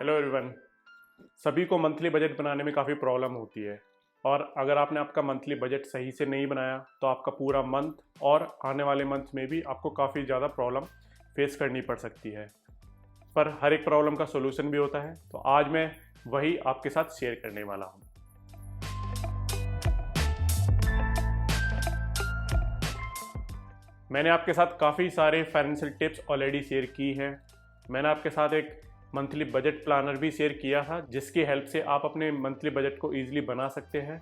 Hello everyone. सभी को monthly budget बनाने में काफ़ी प्रॉब्लम होती है और अगर आपने आपका मंथली बजट सही से नहीं बनाया तो आपका पूरा मंथ और आने वाले मंथ में भी आपको काफ़ी ज़्यादा प्रॉब्लम फेस करनी पड़ सकती है। पर हर एक प्रॉब्लम का सोल्यूशन भी होता है, तो आज मैं वही आपके साथ शेयर करने वाला हूँ। मैंने आपके साथ काफ़ी सारे फाइनेंशियल टिप्स ऑलरेडी शेयर की हैं। मैंने आपके साथ एक मंथली बजट प्लानर भी शेयर किया था, जिसकी हेल्प से आप अपने मंथली बजट को ईजिली बना सकते हैं।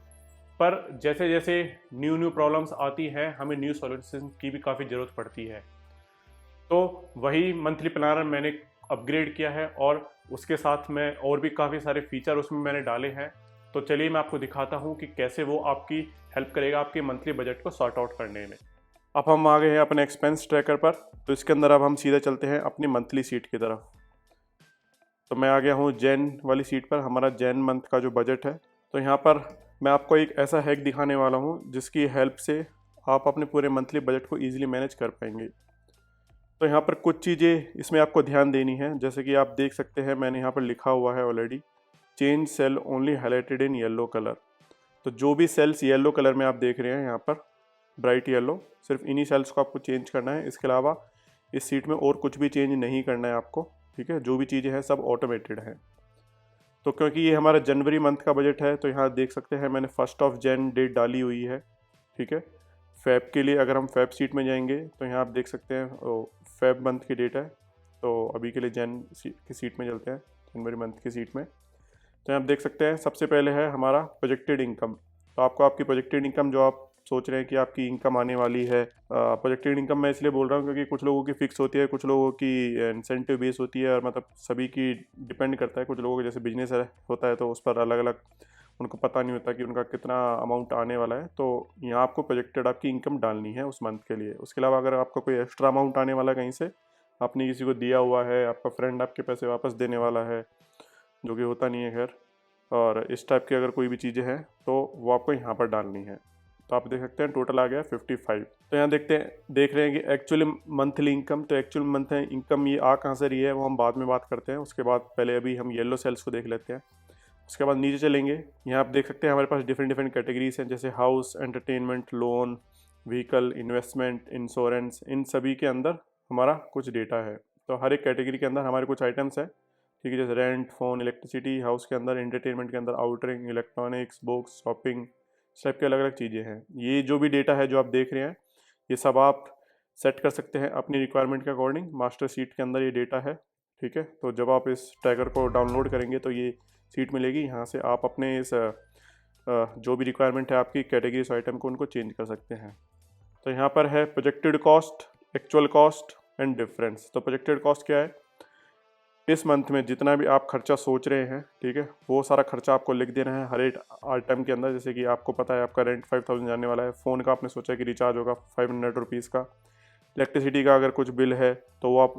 पर जैसे जैसे न्यू न्यू प्रॉब्लम्स आती हैं, हमें न्यू सॉल्यूशन की भी काफ़ी ज़रूरत पड़ती है। तो वही मंथली प्लानर मैंने अपग्रेड किया है और उसके साथ में और भी काफ़ी सारे फीचर उसमें मैंने डाले हैं। तो चलिए मैं आपको दिखाता हूँ कि कैसे वो आपकी हेल्प करेगा आपके मंथली बजट को सॉर्ट आउट करने में। अब हम आ गए हैं अपने एक्सपेंस ट्रैकर पर। तो इसके अंदर अब हम सीधे चलते हैं अपनी मंथली सीट की तरफ। तो मैं आ गया हूँ जैन वाली सीट पर, हमारा जैन मंथ का जो बजट है। तो यहाँ पर मैं आपको एक ऐसा हैक दिखाने वाला हूँ जिसकी हेल्प से आप अपने पूरे मंथली बजट को ईजिली मैनेज कर पाएंगे। तो यहाँ पर कुछ चीज़ें इसमें आपको ध्यान देनी है, जैसे कि आप देख सकते हैं मैंने यहाँ पर लिखा हुआ है already, change cell only highlighted in yellow colour. तो जो भी सेल्स येलो कलर में आप देख रहे हैं यहाँ पर, ब्राइट येलो, सिर्फ इन्हीं सेल्स को आपको चेंज करना है। इसके अलावा इस सीट में और कुछ भी चेंज नहीं करना है आपको, ठीक है। जो भी चीज़ें हैं सब ऑटोमेटेड हैं। तो क्योंकि ये हमारा जनवरी मंथ का बजट है, तो यहाँ देख सकते हैं मैंने 1 डेट डाली हुई है, ठीक है। फैब के लिए अगर हम फैब सीट में जाएंगे तो यहाँ आप देख सकते हैं फैब मंथ की डेट है। तो अभी के लिए की सीट में चलते हैं, जनवरी मंथ की सीट में। तो यहाँ आप देख सकते हैं सबसे पहले है हमारा प्रोजेक्टेड इनकम। तो आपको आपकी प्रोजेक्टेड इनकम, जो आप सोच रहे हैं कि आपकी इनकम आने वाली है, प्रोजेक्टेड इनकम मैं इसलिए बोल रहा हूँ क्योंकि कुछ लोगों की फिक्स होती है, कुछ लोगों की इंसेंटिव बेस होती है, और मतलब सभी की डिपेंड करता है। कुछ लोगों को जैसे बिजनेस होता है तो उस पर अलग अलग उनको पता नहीं होता कि उनका कितना अमाउंट आने वाला है। तो यहाँ आपको प्रोजेक्टेड आपकी इनकम डालनी है उस मंथ के लिए। उसके अलावा अगर आपका कोई एक्स्ट्रा अमाउंट आने वाला है कहीं से, आपने किसी को दिया हुआ है, आपका फ्रेंड आपके पैसे वापस देने वाला है, जो कि होता नहीं है खैर, और इस टाइप की अगर कोई भी चीज़ें हैं तो वो आपको यहाँ पर डालनी है। तो आप देख सकते हैं टोटल आ गया 55। तो यहाँ देख रहे हैं कि एक्चुअली मंथली इनकम। तो एक्चुअल मंथ इनकम ये आ कहाँ से रही है वो हम बाद में बात करते हैं। उसके बाद पहले अभी हम येलो सेल्स को देख लेते हैं। उसके बाद नीचे चलेंगे, यहाँ आप देख सकते हैं हमारे पास डिफरेंट डिफरेंट कैटेगरीज हैं, जैसे house, entertainment, loan, vehicle, investment, insurance. इन सभी के अंदर हमारा कुछ डेटा है। तो हर एक कैटेगरी के अंदर हमारे कुछ आइटम्स हैं, ठीक है। जैसे रेंट, फ़ोन, इलेक्ट्रिसिटी, हाउस के अंदर, एंटरटेनमेंट के अंदर आउटरिंग, इलेक्ट्रॉनिक्स, बुक्स, शॉपिंग, इस टाइप की अलग अलग चीज़ें हैं। ये जो भी डेटा है जो आप देख रहे हैं, ये सब आप सेट कर सकते हैं अपनी रिक्वायरमेंट के अकॉर्डिंग। मास्टर सीट के अंदर ये डेटा है, ठीक है। तो जब आप इस ट्रैकर को डाउनलोड करेंगे तो ये सीट मिलेगी, यहाँ से आप अपने इस जो भी रिक्वायरमेंट है आपकी कैटेगरीज आइटम को, उनको चेंज कर सकते हैं। तो यहाँ पर है projected cost, actual cost and difference. तो प्रोजेक्टेड कॉस्ट क्या है, इस मंथ में जितना भी आप खर्चा सोच रहे हैं, ठीक है, वो सारा खर्चा आपको लिख देना है हर एक आइटम के अंदर। जैसे कि आपको पता है आपका रेंट 5000 जाने वाला है, फ़ोन का आपने सोचा कि रिचार्ज होगा 500 रुपीज़ का, इलेक्ट्रिसिटी का अगर कुछ बिल है तो वो आप,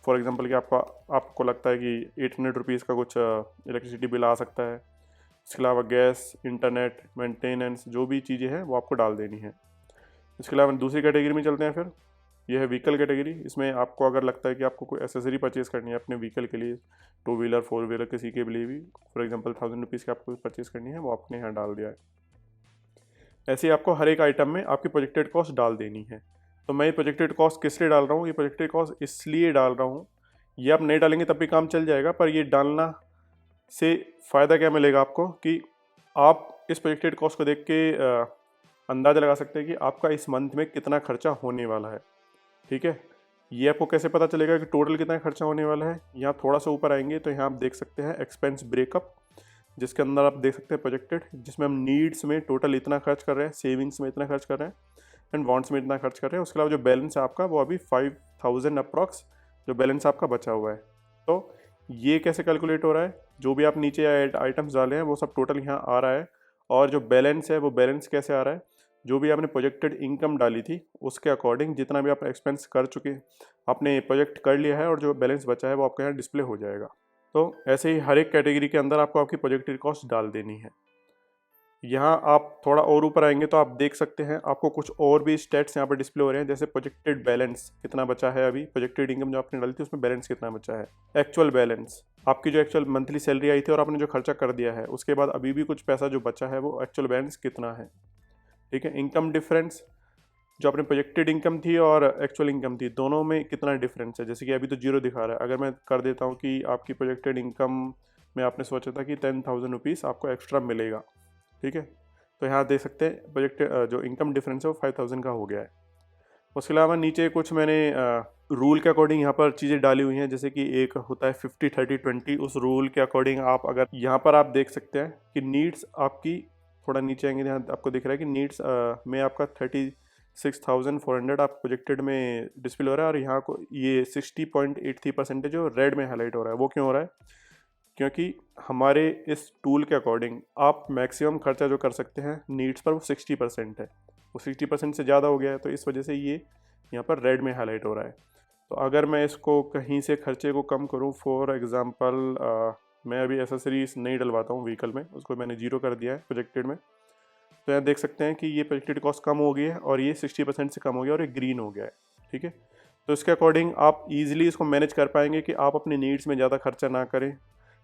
फॉर एग्जांपल कि आपको लगता है कि 800 रुपीज़ का कुछ इलेक्ट्रिसिटी बिल आ सकता है। इसके अलावा गैस, इंटरनेट, मेंटेनेंस, जो भी चीज़ें हैं वो आपको डाल देनी है। इसके अलावा दूसरी कैटेगरी में चलते हैं फिर, यह है व्हीकल कैटेगरी। इसमें आपको अगर लगता है कि आपको कोई एसेसरी परचेज़ करनी है अपने व्हीकल के लिए, टू व्हीलर, फोर व्हीलर, किसी के लिए भी, फॉर एग्जांपल 1000 रुपीज़ की आपको परचेज़ करनी है, वो आपने यहाँ डाल दिया है। ऐसे ही आपको हर एक आइटम में आपकी प्रोजेक्टेड कॉस्ट डाल देनी है। तो मैं ये प्रोजेक्टेड कॉस्ट किस लिए डाल रहा हूँ, ये प्रोजेक्टेड कॉस्ट इसलिए डाल रहा हूँ, ये आप नहीं डालेंगे तब भी काम चल जाएगा, पर ये डालना से फ़ायदा क्या मिलेगा आपको कि आप इस प्रोजेक्टेड कॉस्ट को देख के अंदाज़ा लगा सकते हैं कि आपका इस मंथ में कितना खर्चा होने वाला है, ठीक है। ये आपको कैसे पता चलेगा कि टोटल कितना खर्चा होने वाला है, यहाँ थोड़ा सा ऊपर आएंगे तो यहाँ आप देख सकते हैं एक्सपेंस ब्रेकअप, जिसके अंदर आप देख सकते हैं प्रोजेक्टेड, जिसमें हम नीड्स में टोटल इतना खर्च कर रहे हैं, सेविंग्स में इतना खर्च कर रहे हैं, एंड वांट्स में इतना खर्च कर रहे हैं। उसके अलावा जो बैलेंस है आपका वो अभी 5000 अप्रॉक्स जो बैलेंस आपका बचा हुआ है। तो ये कैसे कैलकुलेट हो रहा है, जो भी आप नीचे आइटम्स डाले हैं वो सब टोटल यहाँ आ रहा है, और जो बैलेंस है वो बैलेंस कैसे आ रहा है, जो भी आपने प्रोजेक्टेड इनकम डाली थी उसके अकॉर्डिंग जितना भी आप एक्सपेंस कर चुके, आपने प्रोजेक्ट कर लिया है, और जो बैलेंस बचा है वो आपके यहाँ डिस्प्ले हो जाएगा। तो ऐसे ही हर एक कैटेगरी के अंदर आपको आपकी प्रोजेक्टेड कॉस्ट डाल देनी है। यहाँ आप थोड़ा और ऊपर आएंगे तो आप देख सकते हैं आपको कुछ और भी स्टेट्स यहाँ पर डिस्प्ले हो रहे हैं, जैसे प्रोजेक्टेड बैलेंस कितना बचा है अभी, प्रोजेक्टेड इनकम जो आपने डाली थी उसमें बैलेंस कितना बचा है, एक्चुअल बैलेंस, आपकी जो एक्चुअल मंथली सैलरी आई थी और आपने जो खर्चा कर दिया है उसके बाद अभी भी कुछ पैसा जो बचा है वो एक्चुअल बैलेंस कितना है। ठीक है, इनकम डिफरेंस, जो आपने प्रोजेक्टेड इनकम थी और एक्चुअल इनकम थी दोनों में कितना डिफरेंस है, जैसे कि अभी तो जीरो दिखा रहा है। अगर मैं कर देता हूँ कि आपकी प्रोजेक्टेड इनकम में आपने सोचा था कि 10,000 रुपीज़ आपको एक्स्ट्रा मिलेगा, ठीक है, तो यहाँ देख सकते हैं प्रोजेक्टेड जो इनकम डिफरेंस है वो 5,000 का हो गया है। उसके अलावा नीचे कुछ मैंने रूल के अकॉर्डिंग यहाँ पर चीज़ें डाली हुई हैं, जैसे कि एक होता है 50-30-20, उस रूल के अकॉर्डिंग आप अगर यहाँ पर आप देख सकते हैं कि नीड्स आपकी, थोड़ा नीचे आएंगे यहाँ आपको दिख रहा है कि नीड्स में आपका 36,400 आप प्रोजेक्टेड में डिस्प्ले हो रहा है, और यहाँ को ये 60.83% जो रेड में हाईलाइट हो रहा है। वो क्यों हो रहा है? क्योंकि हमारे इस टूल के अकॉर्डिंग आप मैक्सिमम खर्चा जो कर सकते हैं नीड्स पर वो 60% है, वो 60% से ज़्यादा हो गया है, तो इस वजह से ये यहाँ पर रेड में हाईलाइट हो रहा है। तो अगर मैं इसको कहीं से खर्चे को कम करूँ, फॉर एग्ज़ाम्पल मैं अभी एसेसरीज नहीं डलवाता हूँ व्हीकल में, उसको मैंने जीरो कर दिया है प्रोजेक्टेड में, तो यहाँ देख सकते हैं कि ये प्रोजेक्टेड कॉस्ट कम हो गई है और ये 60% से कम हो गया और ये ग्रीन हो गया है। ठीक है, तो इसके अकॉर्डिंग आप इजीली इसको मैनेज कर पाएंगे कि आप अपनी नीड्स में ज़्यादा खर्चा ना करें।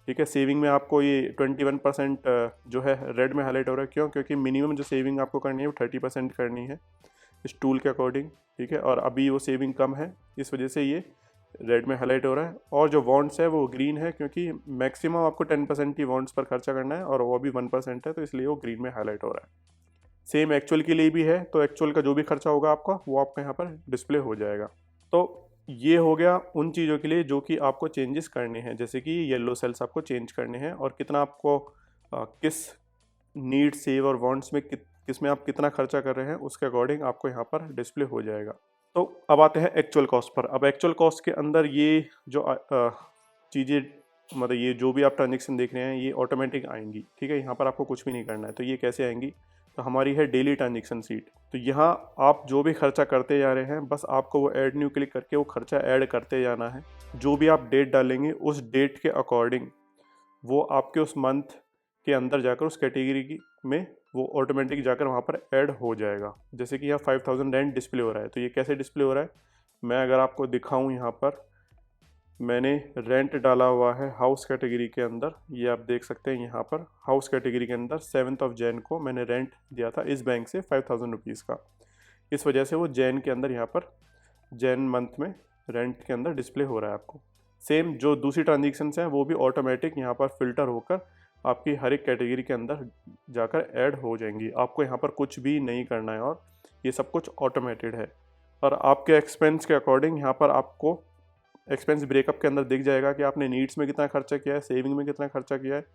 ठीक है, सेविंग में आपको ये 21% जो है रेड में हाईलाइट हो रहा है। क्यों? क्योंकि मिनिमम जो सेविंग आपको करनी है वो 30% करनी है इस टूल के अकॉर्डिंग। ठीक है, और अभी वो सेविंग कम है, इस वजह से ये रेड में हाईलाइट हो रहा है। और जो वॉन्ट्स है वो ग्रीन है, क्योंकि मैक्सिमम आपको 10% ही वॉन्ट्स पर खर्चा करना है और वो भी 1% है, तो इसलिए वो ग्रीन में हाईलाइट हो रहा है। सेम एक्चुअल के लिए भी है, तो एक्चुअल का जो भी खर्चा होगा आपका वो आपका यहाँ पर डिस्प्ले हो जाएगा। तो ये हो गया उन चीज़ों के लिए जो कि आपको चेंजेस करने हैं, जैसे कि येलो सेल्स आपको चेंज करने हैं और कितना आपको किस नीड सेव और वांट्स में किस में आप कितना खर्चा कर रहे हैं उसके अकॉर्डिंग आपको यहाँ पर डिस्प्ले हो जाएगा। तो अब आते हैं एक्चुअल कॉस्ट पर। अब एक्चुअल कॉस्ट के अंदर ये जो चीज़ें, मतलब ये जो भी आप ट्रांजेक्शन देख रहे हैं ये ऑटोमेटिक आएंगी। ठीक है, यहाँ पर आपको कुछ भी नहीं करना है। तो ये कैसे आएंगी? तो हमारी है डेली ट्रांजेक्शन सीट। तो यहाँ आप जो भी खर्चा करते जा रहे हैं, बस आपको वो ऐड न्यू क्लिक करके वो खर्चा ऐड करते जाना है। जो भी आप डेट डालेंगे उस डेट के अकॉर्डिंग वो आपके उस मंथ के अंदर जाकर उस कैटेगरी में वो ऑटोमेटिक जाकर वहाँ पर ऐड हो जाएगा। जैसे कि यहाँ 5,000 रेंट डिस्प्ले हो रहा है, तो ये कैसे डिस्प्ले हो रहा है मैं अगर आपको दिखाऊँ, यहाँ पर मैंने रेंट डाला हुआ है हाउस कैटेगरी के अंदर। ये आप देख सकते हैं यहाँ पर हाउस कैटेगरी के अंदर 7 जैन को मैंने रेंट दिया था इस बैंक से 5,000 रुपीज़ का। इस वजह से वो जैन के अंदर यहाँ पर जैन मंथ में रेंट के अंदर डिस्प्ले हो रहा है आपको। सेम जो दूसरी ट्रांजेक्शन्स हैं वो भी ऑटोमेटिक यहाँ पर फिल्टर होकर आपकी हर एक कैटेगरी के अंदर जाकर ऐड हो जाएंगी। आपको यहाँ पर कुछ भी नहीं करना है और ये सब कुछ ऑटोमेटेड है। और आपके एक्सपेंस के अकॉर्डिंग यहाँ पर आपको एक्सपेंस ब्रेकअप के अंदर दिख जाएगा कि आपने नीड्स में कितना खर्चा किया है, सेविंग में कितना खर्चा किया है,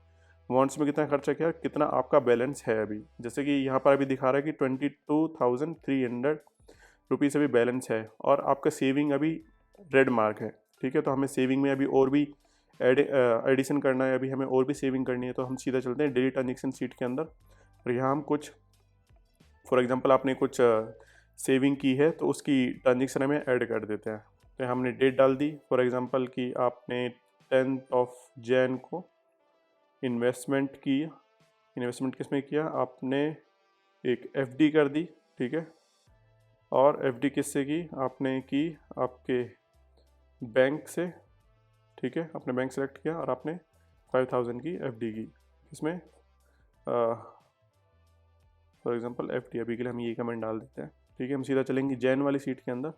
वांट्स में कितना खर्चा किया है, कितना आपका बैलेंस है अभी। जैसे कि यहाँ पर अभी दिखा रहा है कि 22,300 रुपीज़ अभी बैलेंस है और आपका सेविंग अभी रेड मार्क है। ठीक है, तो हमें सेविंग में अभी और भी एडिशन करना है, अभी हमें और भी सेविंग करनी है। तो हम सीधा चलते हैं डेली ट्रांजेक्शन सीट के अंदर और यहाँ हम कुछ, फॉर एग्जांपल आपने कुछ सेविंग की है तो उसकी ट्रांजेक्शन हमें ऐड कर देते हैं। तो हमने डेट डाल दी, फॉर एग्जांपल कि आपने 10 जैन को इन्वेस्टमेंट की। इन्वेस्टमेंट किस में किया? आपने एक एफडी कर दी। ठीक है, और एफडी किससे की? आपने की आपके बैंक से। ठीक है, आपने बैंक सेलेक्ट किया और आपने 5,000 की एफडी की। इसमें फॉर एग्जांपल एफडी, अभी के लिए हम ये कमेंट डाल देते हैं। ठीक है, हम सीधा चलेंगे जैन वाली सीट के अंदर।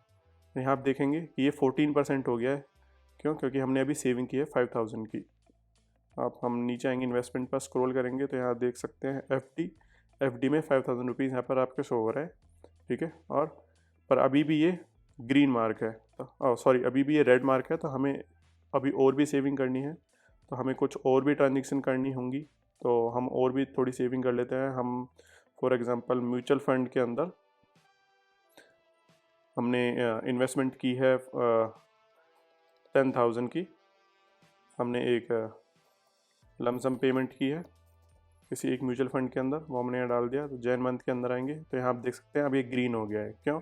यहाँ आप देखेंगे कि ये 14% हो गया है। क्यों? क्योंकि हमने अभी सेविंग की है 5,000 की। आप हम नीचे आएंगे इन्वेस्टमेंट पर स्क्रॉल करेंगे तो यहाँ देख सकते हैं एफडी में 5,000 रुपीज़ यहाँ पर आपके शो हो रहा है। ठीक है, और पर अभी भी ये ग्रीन मार्क है, सॉरी अभी भी ये रेड मार्क है। तो हमें अभी और भी सेविंग करनी है, तो हमें कुछ और भी ट्रांजेक्शन करनी होंगी। तो हम और भी थोड़ी सेविंग कर लेते हैं। हम फॉर एग्जांपल म्यूचुअल फंड के अंदर हमने इन्वेस्टमेंट की है 10,000 की। हमने एक लमसम पेमेंट की है किसी एक म्यूचुअल फंड के अंदर, वो हमने यहाँ डाल दिया। तो जैन मंथ के अंदर आएंगे तो यहाँ आप देख सकते हैं अब ये ग्रीन हो गया है। क्यों?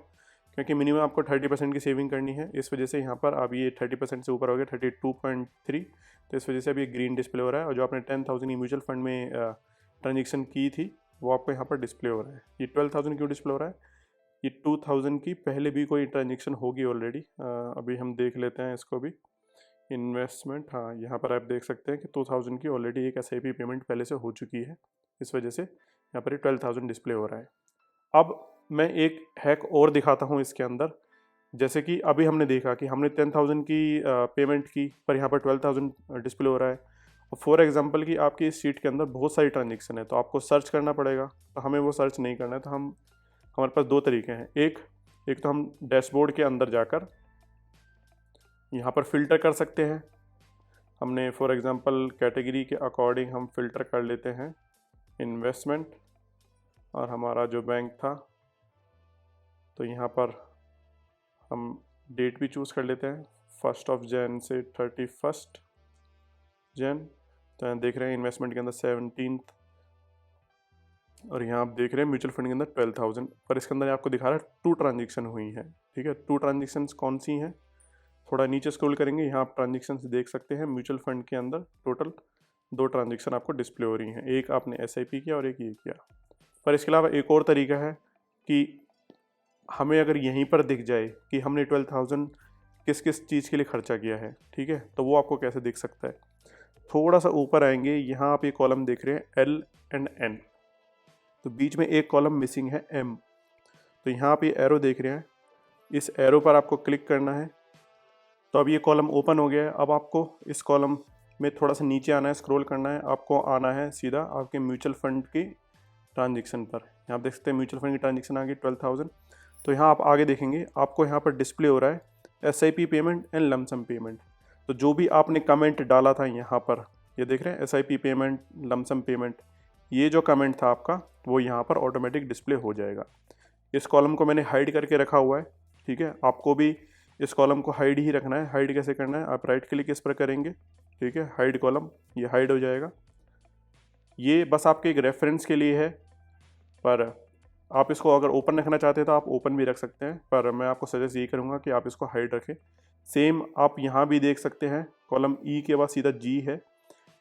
क्योंकि मिनिमम आपको 30% की सेविंग करनी है, इस वजह से यहाँ पर अब ये 30% से ऊपर हो गया 32.3। तो इस वजह से अब ये ग्रीन डिस्प्ले हो रहा है। और जो आपने 10,000 की म्यूचुअल फंड में ट्रांजेक्शन की थी वो आपको यहाँ पर डिस्प्ले हो रहा है। ये 12,000 क्यों डिस्प्ले हो रहा है? ये 2,000 की पहले भी कोई ट्रांजेक्शन होगी ऑलरेडी। अभी हम देख लेते हैं इसको भी। इन्वेस्टमेंट, हाँ यहाँ पर आप देख सकते हैं कि 2,000 की ऑलरेडी एक SIP पेमेंट पहले से हो चुकी है, इस वजह से यहाँ पर 12,000 डिस्प्ले हो रहा है। अब मैं एक हैक और दिखाता हूँ इसके अंदर। जैसे कि अभी हमने देखा कि हमने 10,000 की पेमेंट की, पर यहाँ पर 12,000 डिस्प्ले हो रहा है। और फॉर एग्जांपल कि आपकी इस शीट के अंदर बहुत सारी ट्रांजेक्शन है, तो आपको सर्च करना पड़ेगा। तो हमें वो सर्च नहीं करना है, तो हमारे पास दो तरीके हैं। एक तो हम डैशबोर्ड के अंदर जाकर यहाँ पर फ़िल्टर कर सकते हैं। हमने फॉर एग्जांपल कैटेगरी के अकॉर्डिंग हम फ़िल्टर कर लेते हैं इन्वेस्टमेंट, और हमारा जो बैंक था, तो यहाँ पर हम डेट भी चूज़ कर लेते हैं 1 जनवरी से 31 जनवरी। तो यहाँ देख रहे हैं इन्वेस्टमेंट के अंदर 17, और यहाँ आप देख रहे हैं म्यूचुअल फंड के अंदर 12,000। पर इसके अंदर आपको दिखा रहा है 2 ट्रांजेक्शन हुई हैं। ठीक है, 2 ट्रांजेक्शन्स कौन सी हैं? थोड़ा नीचे स्क्रॉल करेंगे, यहाँ आप ट्रांजेक्शन्स देख सकते हैं। म्यूचुअल फंड के अंदर टोटल 2 ट्रांजेक्शन आपको डिस्प्ले हो रही हैं, एक आपने SIP किया और एक ये किया। पर इसके अलावा एक और तरीका है कि हमें अगर यहीं पर दिख जाए कि हमने 12,000 किस किस चीज़ के लिए खर्चा किया है, ठीक है, तो वो आपको कैसे दिख सकता है? थोड़ा सा ऊपर आएंगे, यहाँ आप ये कॉलम देख रहे हैं L and N, तो बीच में एक कॉलम मिसिंग है M। तो यहाँ आप ये एरो देख रहे हैं, इस एरो पर आपको क्लिक करना है। तो अब ये कॉलम ओपन हो गया है। अब आपको इस कॉलम में थोड़ा सा नीचे आना है, स्क्रॉल करना है, आपको आना है सीधा आपके म्यूचुअल फंड की ट्रांजेक्शन पर। यहाँ आप देख सकते हैं म्यूचुअल फंड की ट्रांजेक्शन आ गई 12,000। तो यहाँ आप आगे देखेंगे, आपको यहाँ पर डिस्प्ले हो रहा है SIP payment and lump sum payment. तो जो भी आपने कमेंट डाला था यहाँ पर, ये देख रहे हैं SIP पेमेंट, लमसम पेमेंट, ये जो कमेंट था आपका वो यहाँ पर ऑटोमेटिक डिस्प्ले हो जाएगा। इस कॉलम को मैंने हाइड करके रखा हुआ है। ठीक है, आपको भी इस कॉलम को हाइड ही रखना है। हाइड कैसे करना है? आप राइट क्लिक इस पर करेंगे, ठीक है, हाइड कॉलम, ये हाइड हो जाएगा। ये बस आपके एक रेफरेंस के लिए है, पर आप इसको अगर ओपन रखना चाहते हैं तो आप ओपन भी रख सकते हैं, पर मैं आपको सजेस्ट ये करूँगा कि आप इसको हाइड रखें। सेम आप यहाँ भी देख सकते हैं, कॉलम E के बाद सीधा G है,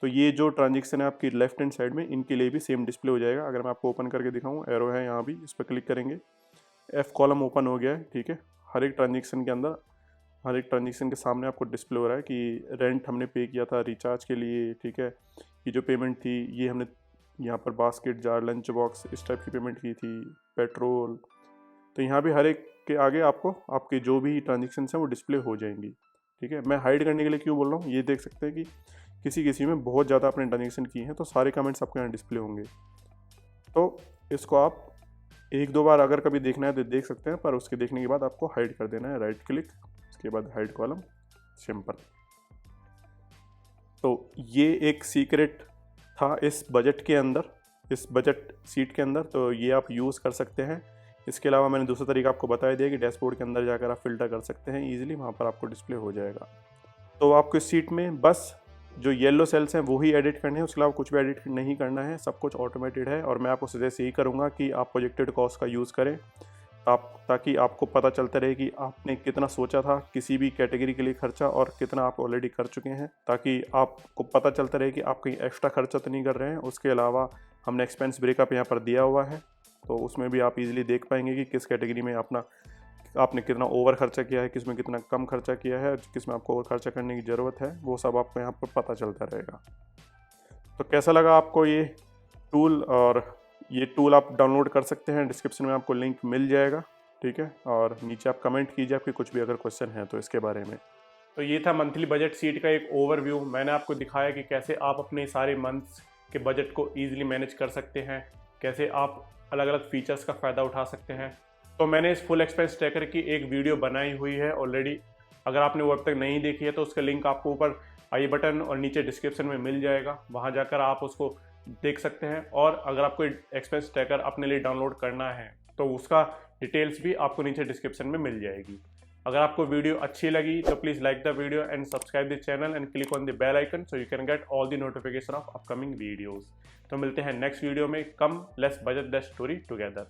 तो ये जो ट्रांजेक्शन है आपकी लेफ्ट हैंड साइड में, इनके लिए भी सेम डिस्प्ले हो जाएगा। अगर मैं आपको ओपन करके दिखाऊँ, एरो है यहाँ भी, इस पर क्लिक करेंगे, F कॉलम ओपन हो गया है। ठीक है, हर एक ट्रांजेक्शन के अंदर, हर एक ट्रांजेक्शन के सामने आपको डिस्प्ले हो रहा है कि रेंट हमने पे किया था रिचार्ज के लिए। ठीक है, ये जो पेमेंट थी ये हमने यहाँ पर बास्केट, जार, लंच बॉक्स, इस टाइप की पेमेंट की थी, पेट्रोल। तो यहाँ भी हर एक के आगे आपको आपके जो भी ट्रांजेक्शन हैं वो डिस्प्ले हो जाएंगी। ठीक है, मैं हाइड करने के लिए क्यों बोल रहा हूँ, ये देख सकते हैं कि किसी में बहुत ज़्यादा आपने ट्रांजेक्शन की हैं, तो सारे कमेंट्स आपके यहाँ डिस्प्ले होंगे। तो इसको आप 1-2 बार अगर कभी देखना है तो देख सकते हैं, पर उसके देखने के बाद आपको हाइड कर देना है, राइट क्लिक, उसके बाद हाइड कॉलम, सिंपल। तो ये एक सीक्रेट था इस बजट के अंदर, इस बजट सीट के अंदर, तो ये आप यूज़ कर सकते हैं। इसके अलावा मैंने दूसरा तरीका आपको बताया दिया कि डैशबोर्ड के अंदर जाकर आप फ़िल्टर कर सकते हैं ईजिली, वहाँ पर आपको डिस्प्ले हो जाएगा। तो आपको इस सीट में बस जो येलो सेल्स हैं वो ही एडिट करने हैं, उसके अलावा कुछ भी एडिट नहीं करना है, सब कुछ ऑटोमेटेड है। और मैं आपको सजेस्ट यही करूँगा कि आप प्रोजेक्टेड कॉस्ट का यूज़ करें, ताकि आपको पता चलता रहे कि आपने कितना सोचा था किसी भी कैटेगरी के लिए खर्चा और कितना आप ऑलरेडी कर चुके हैं, ताकि आपको पता चलता रहे कि आप कहीं एक्स्ट्रा खर्चा तो नहीं कर रहे हैं। उसके अलावा हमने एक्सपेंस ब्रेकअप यहाँ पर दिया हुआ है, तो उसमें भी आप इजीली देख पाएंगे कि किस कैटेगरी में आपने कितना ओवर खर्चा किया है, किस में कितना कम खर्चा किया है, किस में आपको और खर्चा करने की ज़रूरत है, वो सब आपको यहाँ पर पता चलता रहेगा। तो कैसा लगा आपको ये टूल? और ये टूल आप डाउनलोड कर सकते हैं, डिस्क्रिप्शन में आपको लिंक मिल जाएगा। ठीक है, और नीचे आप कमेंट कीजिए आपके कुछ भी अगर क्वेश्चन है तो इसके बारे में। तो ये था मंथली बजट सीट का एक ओवरव्यू। मैंने आपको दिखाया कि कैसे आप अपने सारे मंथ्स के बजट को ईजिली मैनेज कर सकते हैं, कैसे आप अलग अलग फीचर्स का फ़ायदा उठा सकते हैं। तो मैंने इस फुल एक्सपेंस ट्रैकर की एक वीडियो बनाई हुई है ऑलरेडी, अगर आपने वो अब तक नहीं देखी है तो उसका लिंक आपको ऊपर आई बटन और नीचे डिस्क्रिप्शन में मिल जाएगा, वहाँ जाकर आप उसको देख सकते हैं। और अगर आपको एक्सपेंस ट्रैकर अपने लिए डाउनलोड करना है तो उसका डिटेल्स भी आपको नीचे डिस्क्रिप्शन में मिल जाएगी। अगर आपको वीडियो अच्छी लगी तो please like the video and subscribe the channel and click on the bell icon so you can get all the notification of upcoming videos. तो मिलते हैं नेक्स्ट वीडियो में। Come less budget the story together.